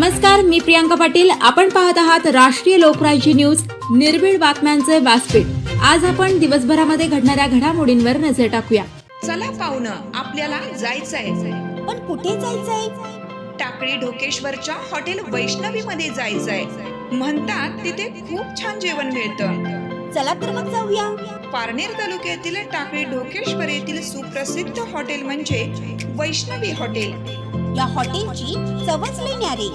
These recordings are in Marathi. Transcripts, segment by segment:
नमस्कार, मी प्रियांका पाटील. आपण पाहत आहात राष्ट्रीय लोकराज्य न्यूज, निर्भीड बातम्यांचे व्यासपीठ. आज आपण दिवसभरामध्ये घडणाऱ्या घडामोडींवर नजर टाकूया. चला पाहुणं, आपल्याला जायचंय. पण कुठे जायचंय? टाकळी ढोकेश्वरच्या हॉटेल वैष्णवी मध्ये जायचंय. म्हणतात तिथे खूप छान जेवण मिळतं. चला तर मग जाऊया. पारनेर तालुक्यातील टाकळी ढोकेश्वर येथील सुप्रसिद्ध हॉटेल म्हणजे वैष्णवी हॉटेल. या हॉटेलची चवच लई न्यारी.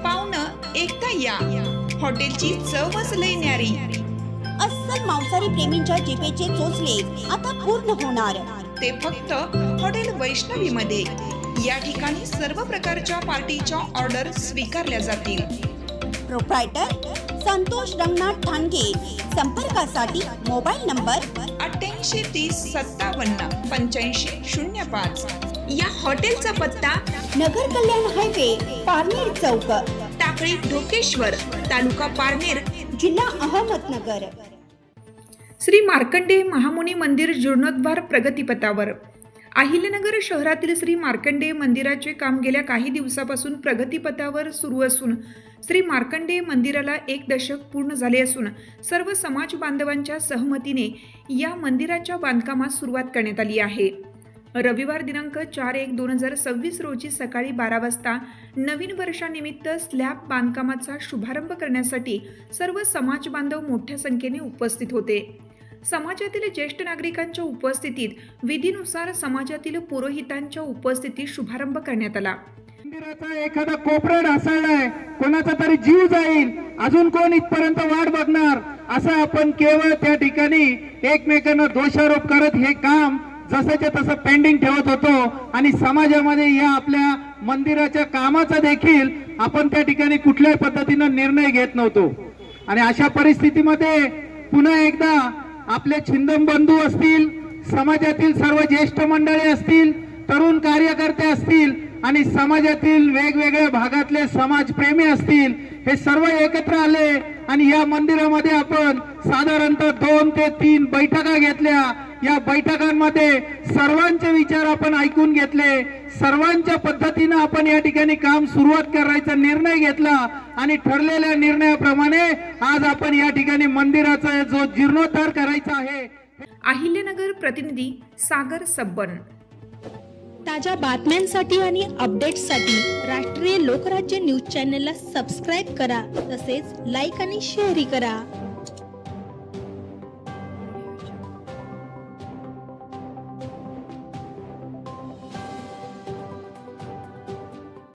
पाहुणं, एकदा या. हॉटेलची चवच लई न्यारी. अस्सल मांसाहारी प्रेमींच्या जिभेचे चोचले आता पूर्ण होणार. ते फक्त हॉटेल वैष्णवी मध्ये. या ठिकाणी सर्व प्रकारच्या पार्टीच्या ऑर्डर स्वीकारल्या जातील. प्रोप्रायटर संतोष रंगनाथ ठाणगे. संपर्कासाठी मोबाईल नंबर 8830578505. या हॉटेलचा पत्ता नगर कल्याण हायवे, पारनेर चौक, टाकळी ढोकेश्वर, तालुका पारनेर, जिल्हा अहमदनगर. श्री मार्कंडेय महामुनी मंदिर जीर्णोद्धार प्रगतीपथावर. अहिल्यानगर शहरातील श्री मार्कंडेय मंदिराचे काम गेल्या काही दिवसापासून प्रगतीपथावर सुरू असून श्री मार्कंडेय मंदिराला 1 दशक पूर्ण झाले असून सर्व समाज बांधवांच्या सहमतीने या मंदिराच्या बांधकामास सुरुवात करण्यात आली आहे. रविवार दिनांक 4/1/2026 रोजी सकाळी 12 वाजता नवीन वर्षानिमित्त स्लॅब बांधकामाचा शुभारंभ करण्यासाठी सर्व समाज बांधव मोठ्या संख्येने उपस्थित होते. समाजातील ज्येष्ठ नागरिकांच्या उपस्थितीत विधीनुसार समाजातील पुरोहितांच्या उपस्थितीत शुभारंभ करण्यात आला. मंदिराचा एखादा कोपरा ढासळलाय, कोणाचा तरी जीव जाईल, अजून कोण इथपर्यंत वाट बघणार, असं आपण केवळ त्या ठिकाणी एकमेकांना दोषारोप करत हे काम जसंच्या तसं पेंडिंग ठेवत होतो आणि समाजामध्ये या आपल्या मंदिराच्या कामाचा देखील आपण त्या ठिकाणी कुठल्याही पद्धतीनं निर्णय घेत नव्हतो. आणि अशा परिस्थितीमध्ये पुन्हा एकदा आपले छिंदम बंधू असतील, समाजातील सर्व ज्येष्ठ मंडळी असतील, तरुण कार्यकर्ते असतील आणि समाजातील वेगवेगळ्या भागातले समाजप्रेमी असतील, हे सर्व एकत्र आले आणि या मंदिरामध्ये आपण साधारणतः 2 ते 3 बैठका घेतल्या. या बैठकांमध्ये सर्वांचे विचार आपण ऐकून घेतले. सर्वांच्या पद्धतीनं आपण या ठिकाणी काम सुरुवात करायचा निर्णय घेतला आणि ठरलेल्या निर्णयाप्रमाणे आज आपण या ठिकाणी मंदिराचा जो जीर्णोद्धार करायचा आहे. अहिल्यानगर प्रतिनिधी सागर सब्बन. ताज्या बातम्यांसाठी आणि अपडेट्ससाठी राष्ट्रीय लोकराज्य न्यूज चॅनलला सबस्क्राईब करा. तसेच लाईक आणि शेअरही करा.